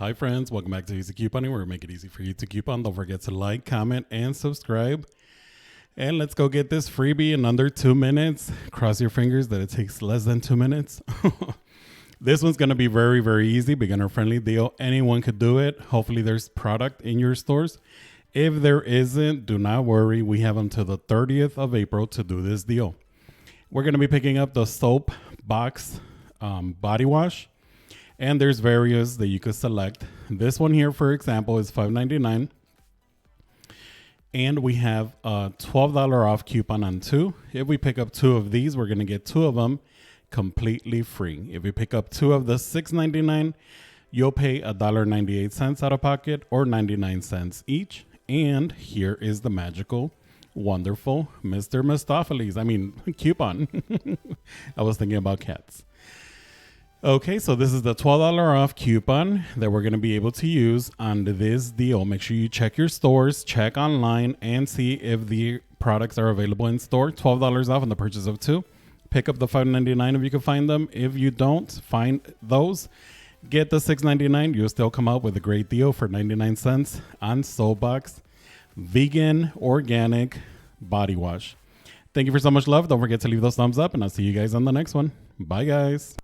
Hi friends, welcome back to Easy Couponing, where we make it easy for you to coupon. Don't forget to like, comment, and subscribe. And let's go get this freebie in under 2 minutes. Cross your fingers that it takes less than 2 minutes. This one's going to be very, very easy, beginner-friendly deal. Anyone could do it. Hopefully there's product in your stores. If there isn't, do not worry. We have until the 30th of April to do this deal. We're going to be picking up the soap box body wash. And there's various that you could select. This one here, for example, is $5.99. And we have a $12 off coupon on 2. If we pick up 2 of these, we're going to get 2 of them completely free. If we pick up 2 of the $6.99, you'll pay $1.98 out of pocket or 99 cents each. And here is the magical, wonderful Mr. Mistopheles. Coupon. I was thinking about cats. Okay, so this is the $12 off coupon that we're going to be able to use on this deal. Make sure you check your stores, check online, and see if the products are available in store. $12 off on the purchase of 2. Pick up the $5.99 if you can find them. If you don't find those, get the $6.99. You'll still come out with a great deal for 99 cents on Soapbox vegan organic body wash. Thank you for so much love. Don't forget to leave those thumbs up, and I'll see you guys on the next one. Bye, guys.